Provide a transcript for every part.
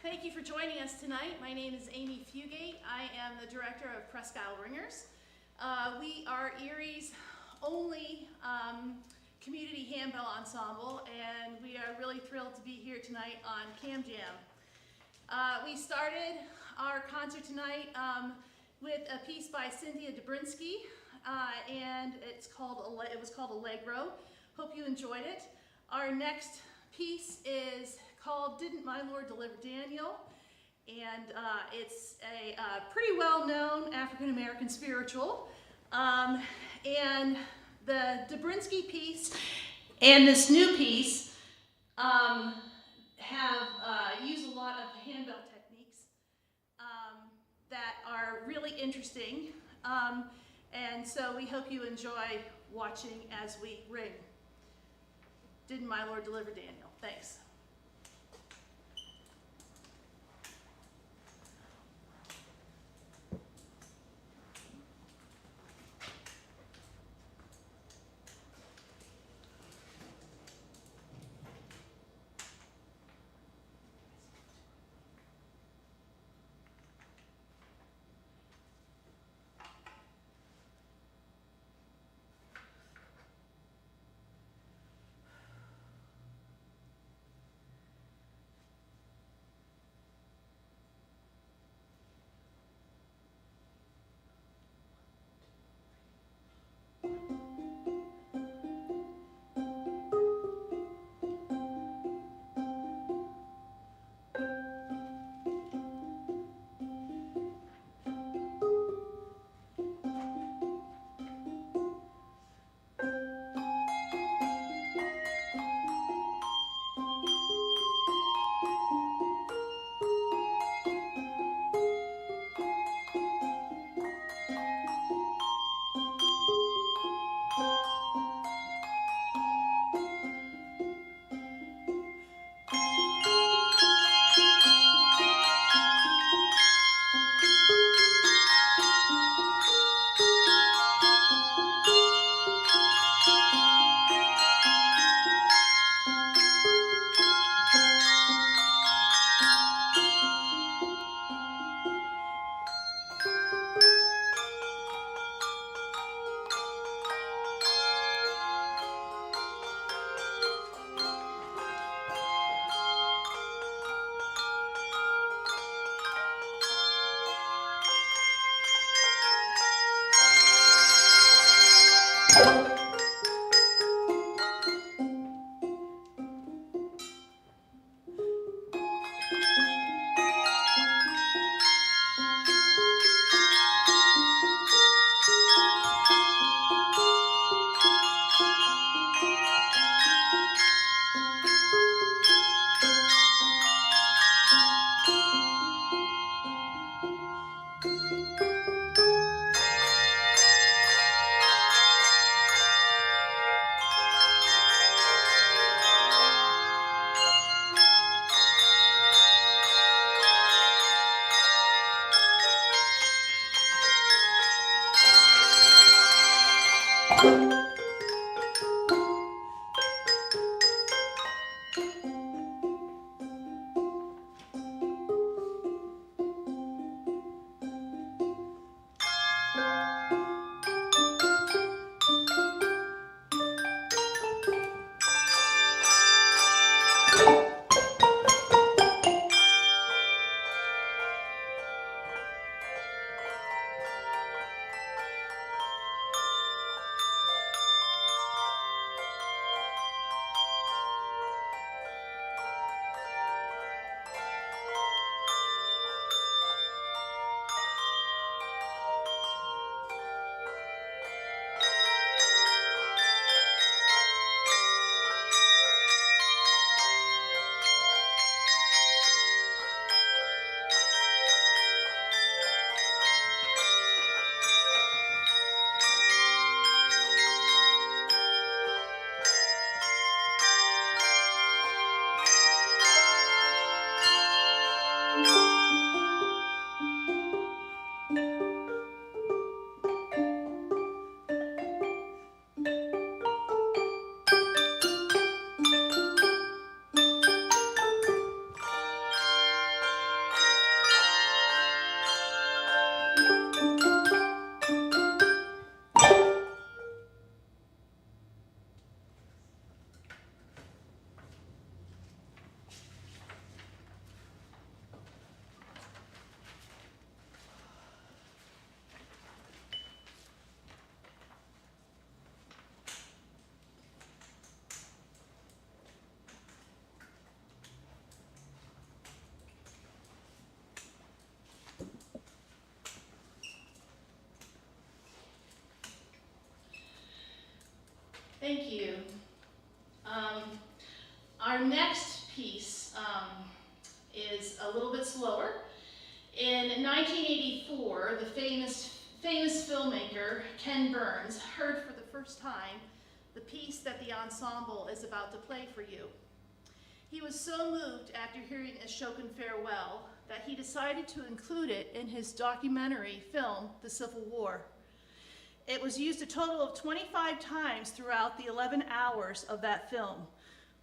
Thank you for joining us tonight. My name is Amy Fugate. I am the director of Preque Ringers. We are Erie's only community handbell ensemble, and we are really thrilled to be here tonight on Cam Jam. We started our concert tonight with a piece by Cynthia Dobrinsky, and it was called Allegro. Hope you enjoyed it. Our next piece is called Didn't My Lord Deliver Daniel? And it's a pretty well-known African-American spiritual. And the Dobrinsky piece and this new piece have used a lot of handbell techniques that are really interesting. And so we hope you enjoy watching as we ring. Didn't My Lord Deliver Daniel? Thanks. Thank you. Our next piece is a little bit slower. In 1984, the famous filmmaker Ken Burns heard for the first time the piece that the ensemble is about to play for you. He was so moved after hearing Ashokan Farewell that he decided to include it in his documentary film, The Civil War. It was used a total of 25 times throughout the 11 hours of that film,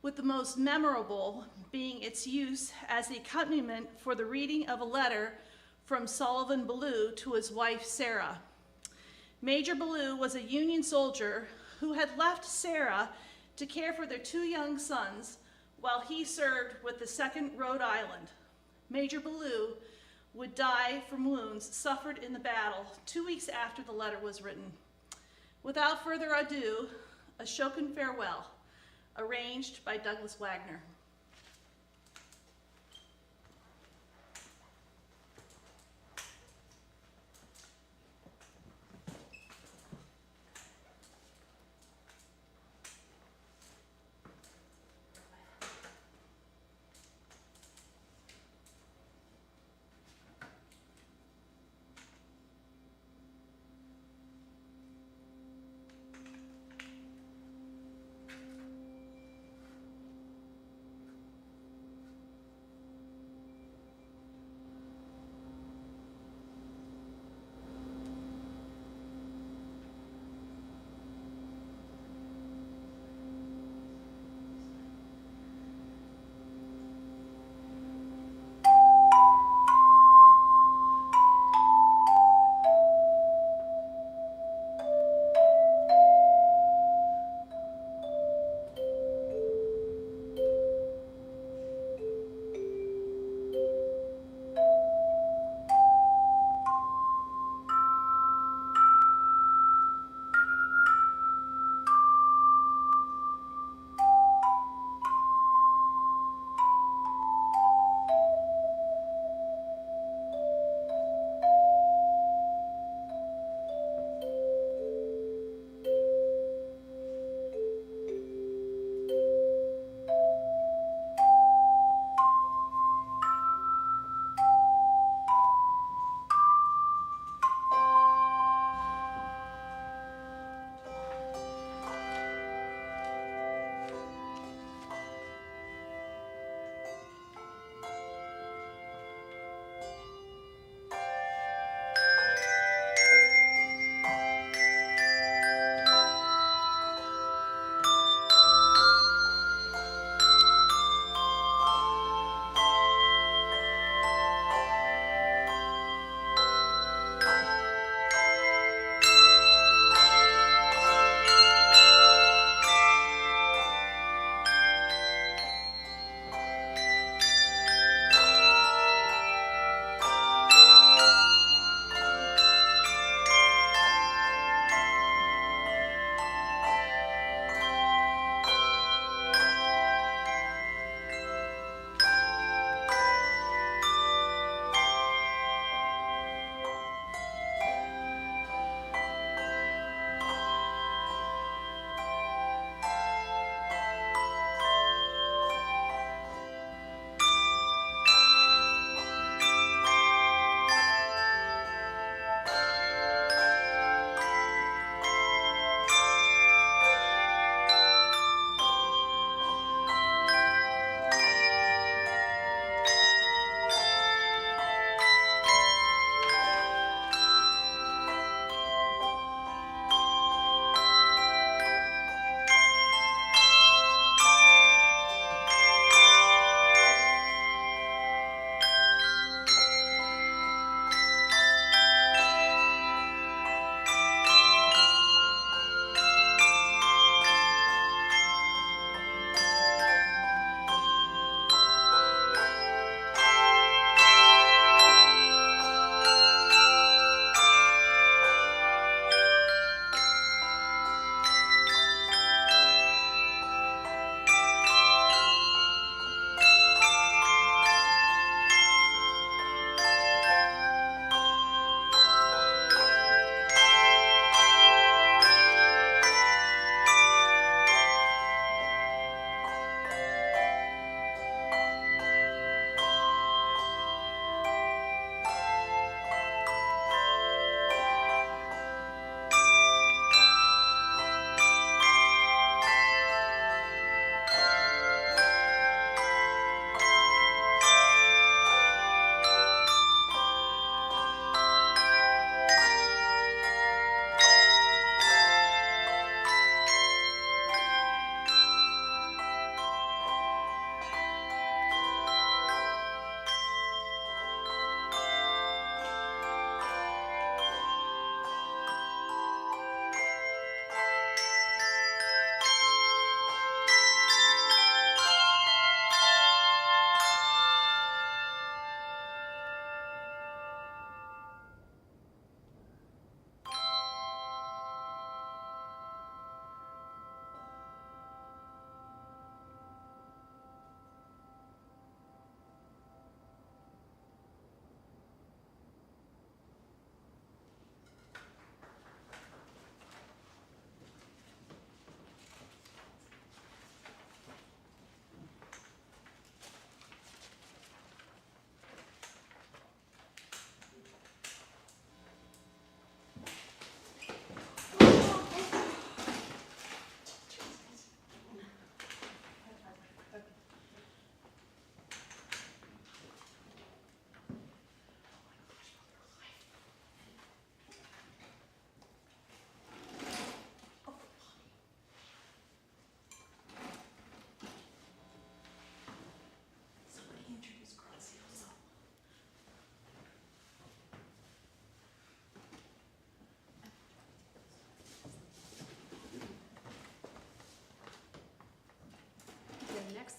with the most memorable being its use as the accompaniment for the reading of a letter from Sullivan Ballou to his wife, Sarah. Major Ballou was a Union soldier who had left Sarah to care for their 2 young sons while he served with the 2nd Rhode Island. Major Ballou would die from wounds suffered in the battle 2 weeks after the letter was written. Without further ado, Ashokan Farewell, arranged by Douglas Wagner.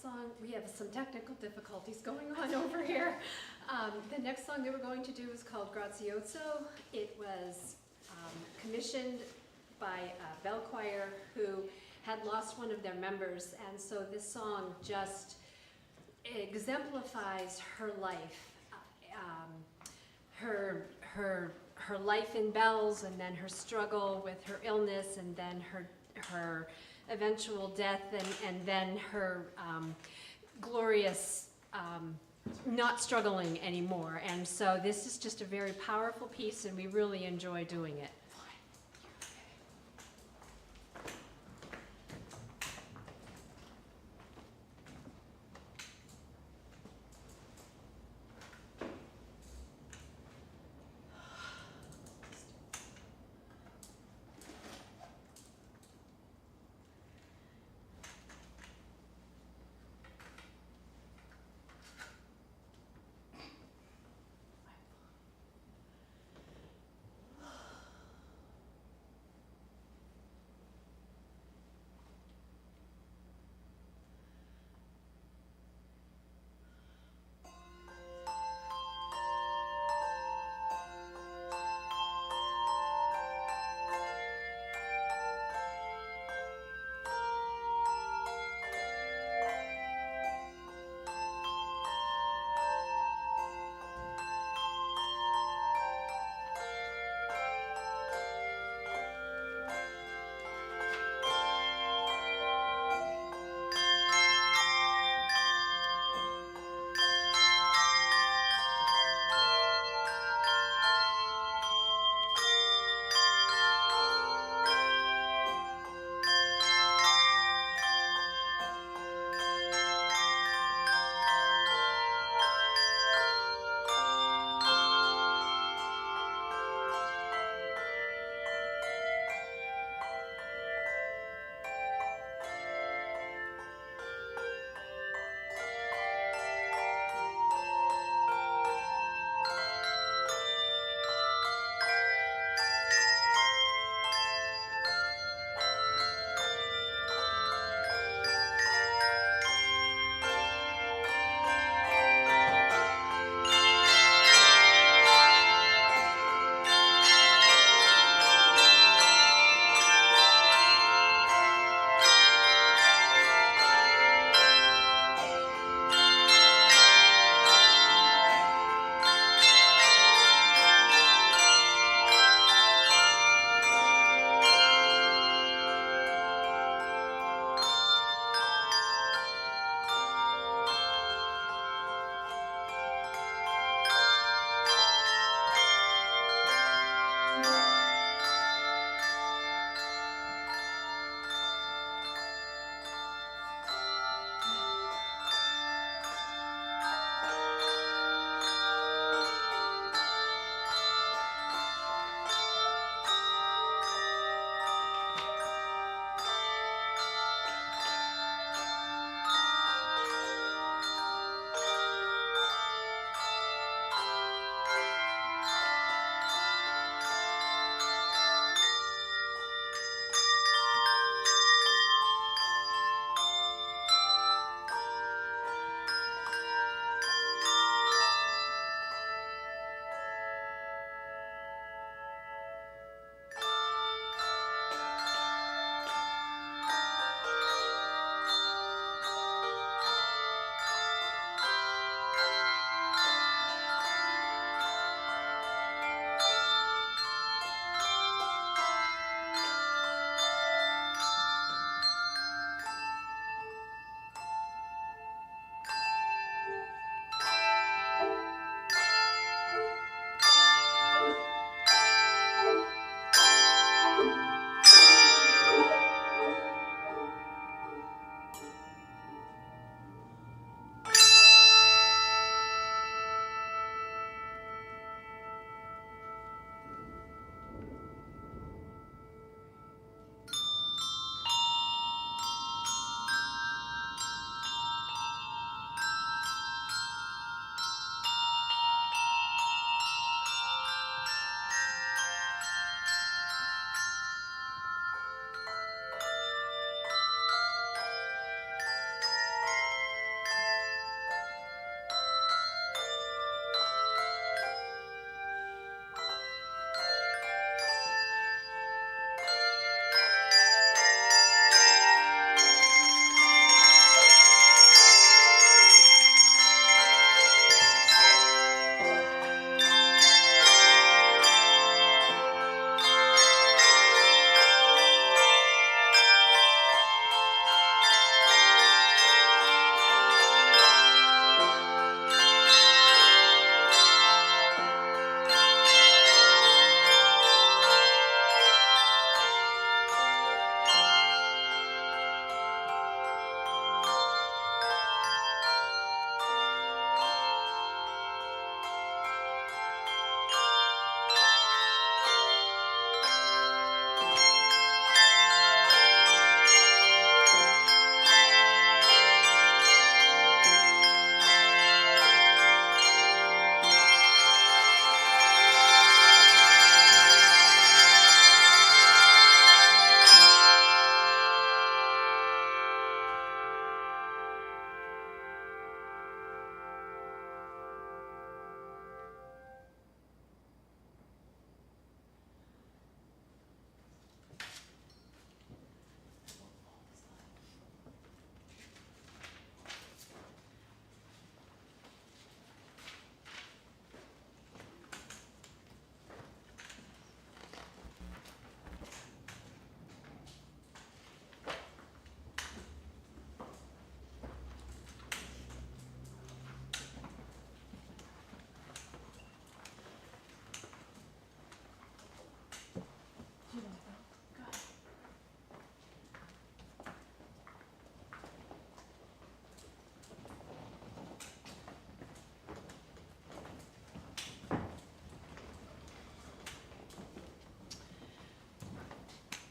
song, we have some technical difficulties going on over here. The next song that we're going to do is called Grazioso. It was commissioned by a bell choir who had lost one of their members, and so this song just exemplifies her life, her life in bells, and then her struggle with her illness, and then her eventual death, and then her glorious not struggling anymore. And so this is just a very powerful piece, and we really enjoy doing it.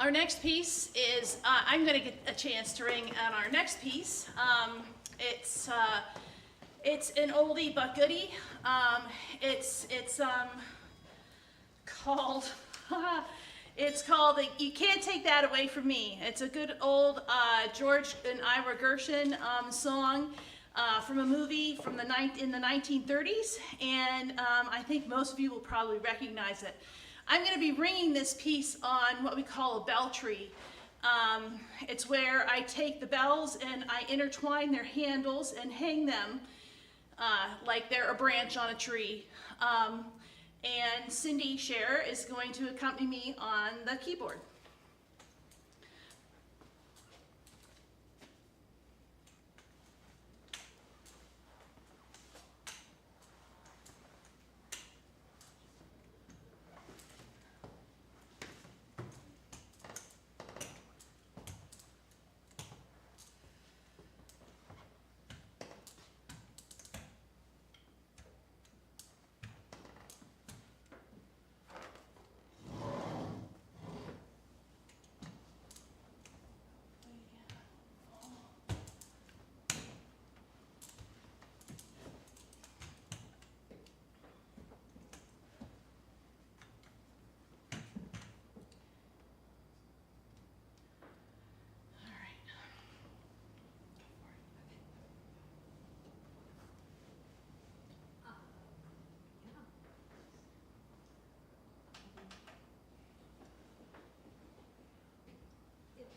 Our next piece is, I'm gonna get a chance to ring on our next piece. It's an oldie but goodie. It's called, it's called You Can't Take That Away From Me. It's a good old George and Ira Gershon song from a movie from in the 1930s, and I think most of you will probably recognize it. I'm going to be ringing this piece on what we call a bell tree. It's where I take the bells and I intertwine their handles and hang them like they're a branch on a tree. And Cindy Scherer is going to accompany me on the keyboard.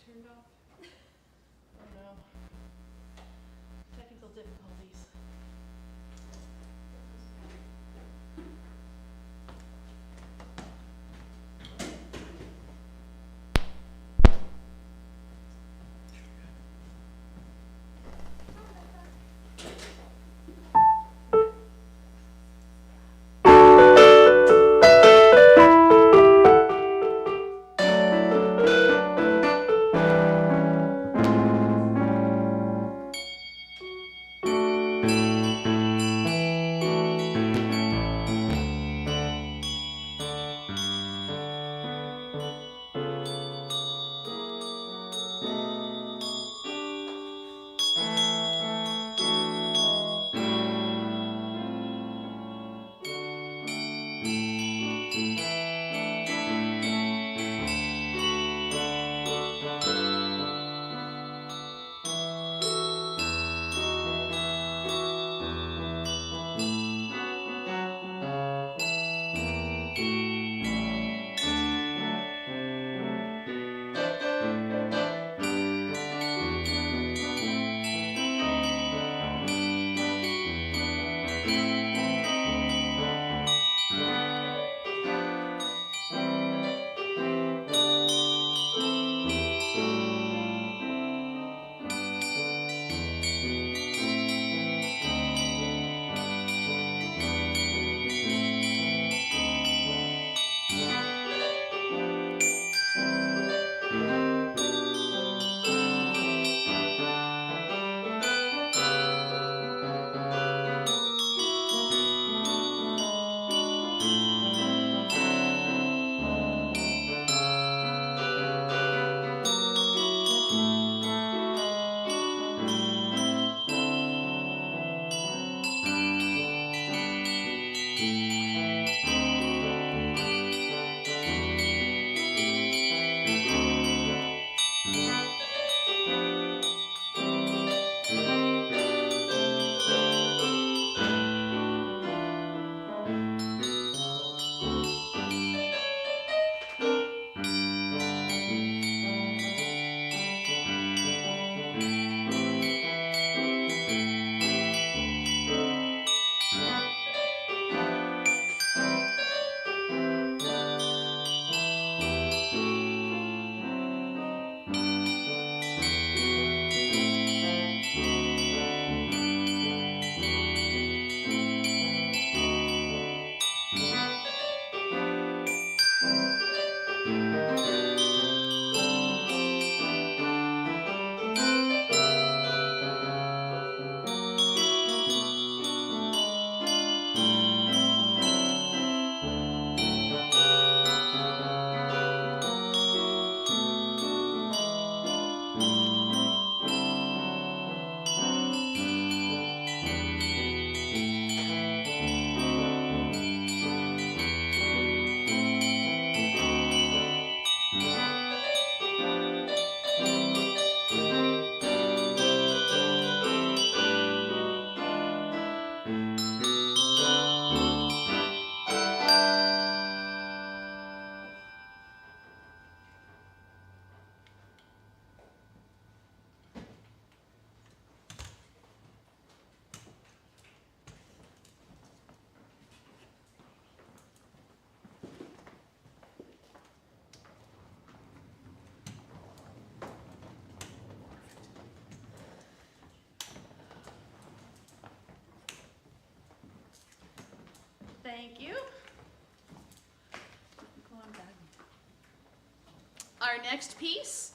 Turned off. Oh no. Technical difficulties. Thank you. Our next piece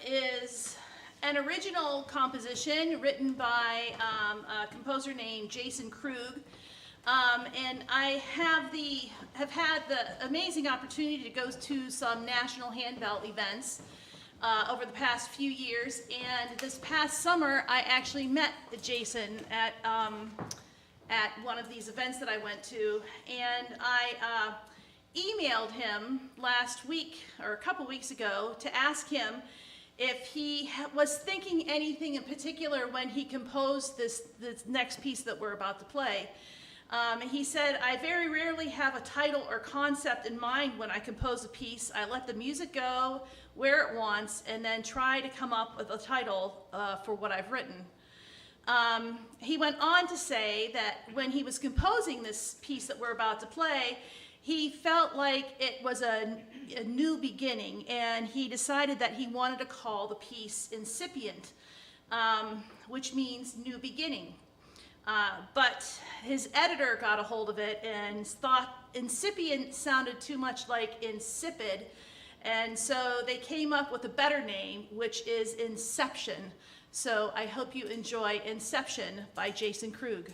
is an original composition written by a composer named Jason Krug. And I have had the amazing opportunity to go to some national handbell events over the past few years. And this past summer, I actually met Jason at one of these events that I went to, and I emailed him last week or a couple weeks ago to ask him if he was thinking anything in particular when he composed this next piece that we're about to play. He said, I very rarely have a title or concept in mind when I compose a piece. I let the music go where it wants and then try to come up with a title for what I've written. He went on to say that when he was composing this piece that we're about to play, he felt like it was a new beginning, and he decided that he wanted to call the piece Incipient, which means new beginning. But his editor got a hold of it and thought incipient sounded too much like insipid, and so they came up with a better name, which is Inception. So I hope you enjoy Inception by Jason Krug.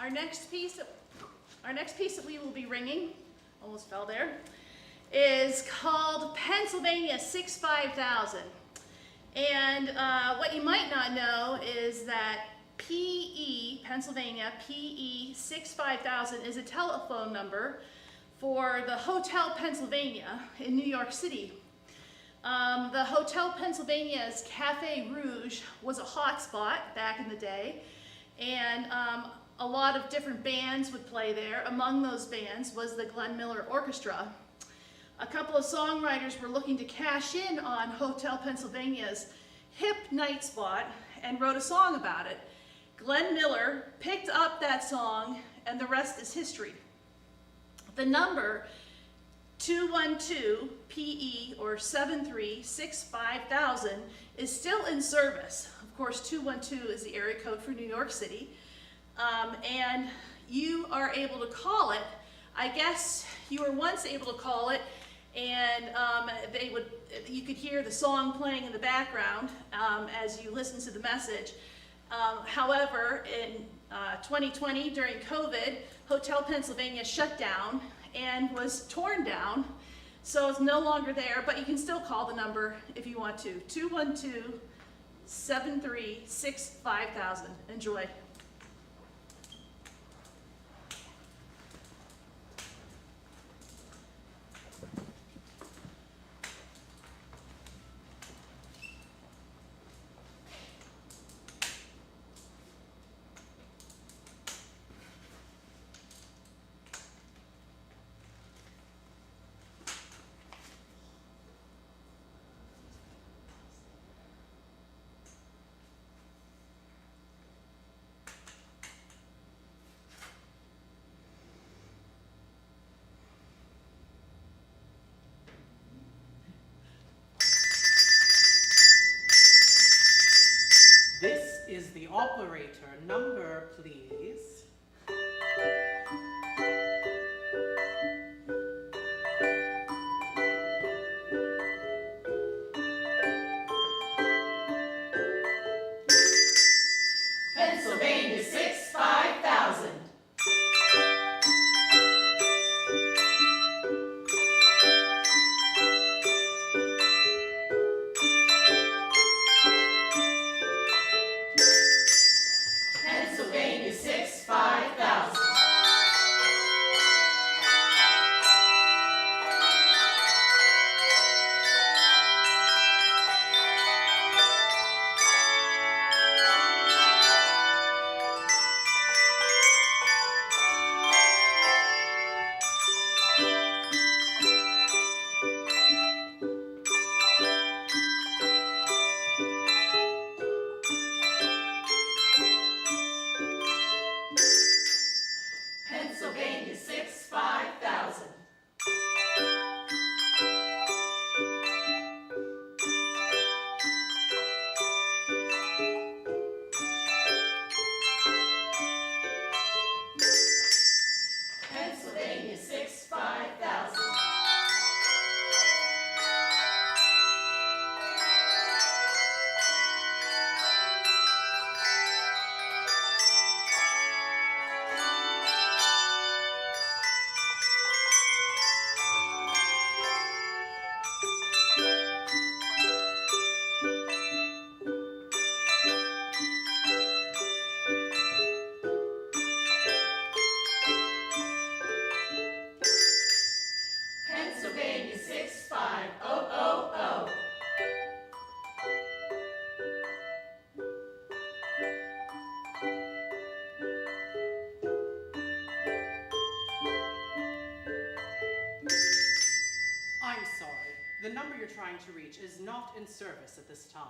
Our next piece that we will be ringing, almost fell there, is called Pennsylvania 6-5000. And what you might not know is that PE, Pennsylvania, PE 6-5000 is a telephone number for the Hotel Pennsylvania in New York City. The Hotel Pennsylvania's Cafe Rouge was a hot spot back in the day, and a lot of different bands would play there. Among those bands was the Glenn Miller Orchestra. A couple of songwriters were looking to cash in on Hotel Pennsylvania's hip night spot and wrote a song about it. Glenn Miller picked up that song, and the rest is history. The number 212-PE or 736-5000 is still in service. Of course, 212 is the area code for New York City. And you are able to call it. I guess you were once able to call it, and you could hear the song playing in the background as you listen to the message. However, in 2020, during COVID, Hotel Pennsylvania shut down and was torn down, so it's no longer there, but you can still call the number if you want to. 212-736-5000. Enjoy. This is the operator. Number, please. Pennsylvania 6-5000. Pennsylvania 6-5000. Pennsylvania 6-5000. Pennsylvania 6-5000. Pennsylvania 6-5000. I'm sorry. The number you're trying to reach is not in service at this time.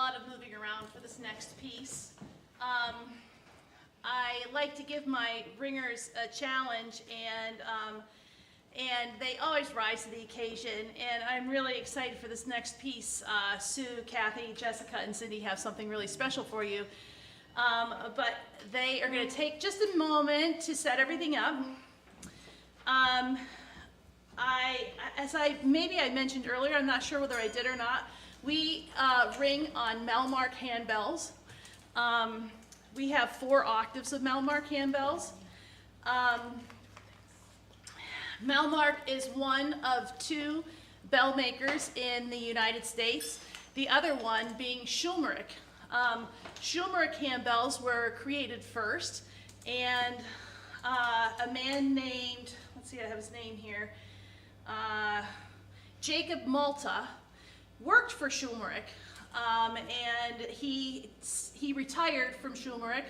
lot of moving around for this next piece. I like to give my ringers a challenge, and they always rise to the occasion. And I'm really excited for this next piece. Sue, Kathy, Jessica, and Cindy have something really special for you. But they are going to take just a moment to set everything up. Maybe I mentioned earlier, I'm not sure whether I did or not, we ring on Melmark handbells. We have 4 octaves of Melmark handbells. Melmark is one of 2 bell makers in the United States, the other one being Schulmerich. Schulmerich handbells were created first, and a man named, let's see, I have his name here, Jacob Malta worked for Schulmerich, and he retired from Schulmerich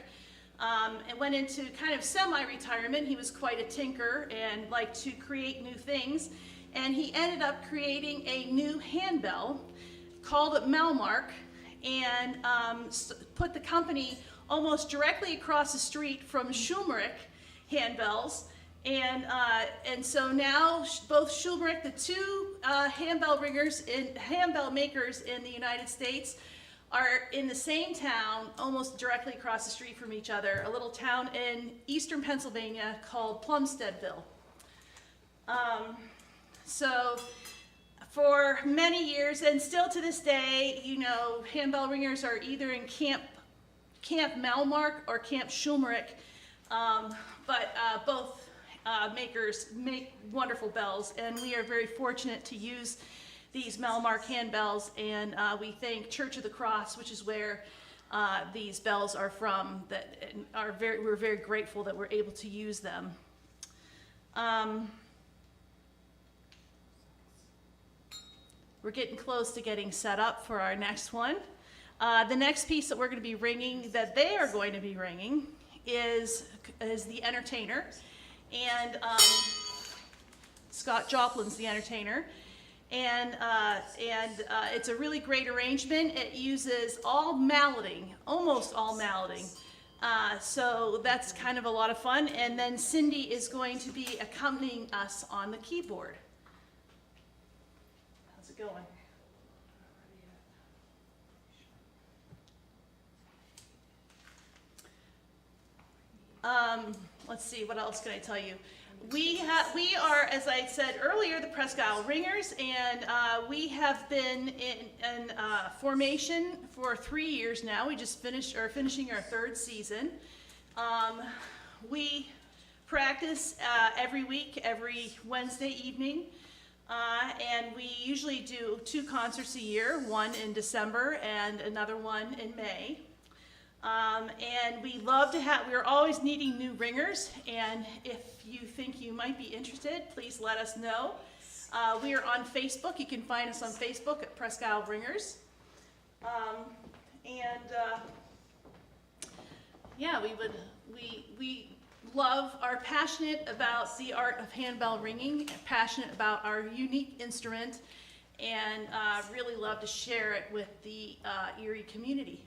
and went into kind of semi-retirement. He was quite a tinker and liked to create new things, and he ended up creating a new handbell called Melmark, and put the company almost directly across the street from Schulmerich handbells. And so now both Schulmerich, the 2 handbell makers in the United States, are in the same town, almost directly across the street from each other, a little town in eastern Pennsylvania called Plumsteadville. So for many years, and still to this day, you know, handbell ringers are either in Camp Melmark or Camp Schulmerich, but both makers make wonderful bells, and we are very fortunate to use these Melmark handbells, and we thank Church of the Cross, which is where these bells are from, we're very grateful that we're able to use them. We're getting close to getting set up for our next one. The next piece that we're going to be ringing, that they are going to be ringing, is the entertainer. And Scott Joplin's the entertainer. And it's a really great arrangement. It uses all malleting, almost all malleting. So that's kind of a lot of fun. And then Cindy is going to be accompanying us on the keyboard. How's it going? Let's see, what else can I tell you? We are, as I said earlier, the Presque Isle Ringers, and we have been in formation for 3 years now. We just finishing our 3rd season. We practice every week, every Wednesday evening, and we usually do 2 concerts a year, one in December and another one in May. And we love to we're always needing new ringers, and if you think you might be interested, please let us know. We are on Facebook. You can find us on Facebook at Presque Isle Ringers. Yeah, we are passionate about the art of handbell ringing, passionate about our unique instrument, and really love to share it with the Erie community.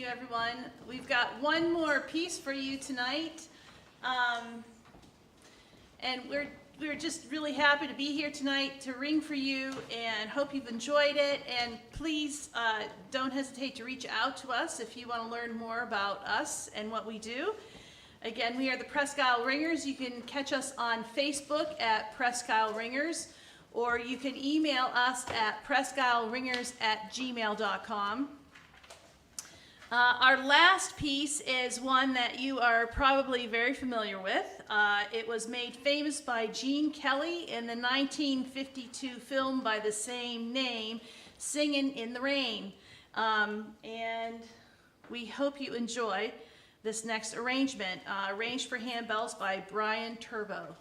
you, everyone. We've got one more piece for you tonight. And we're just really happy to be here tonight to ring for you and hope you've enjoyed it. And please don't hesitate to reach out to us if you want to learn more about us and what we do. Again, we are the Presque Isle Ringers. You can catch us on Facebook at Presque Isle Ringers, or you can email us at presqueisleringers@gmail.com. Our last piece is one that you are probably very familiar with. It was made famous by Gene Kelly in the 1952 film by the same name, Singin' in the Rain. And we hope you enjoy this next arrangement, arranged for handbells by Brian Turbo.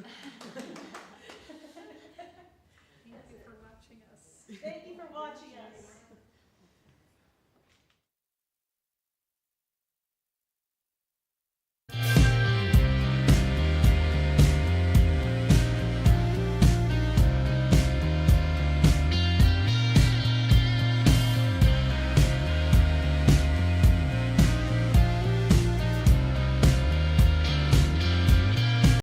Thank you for watching us. Thank you for watching us.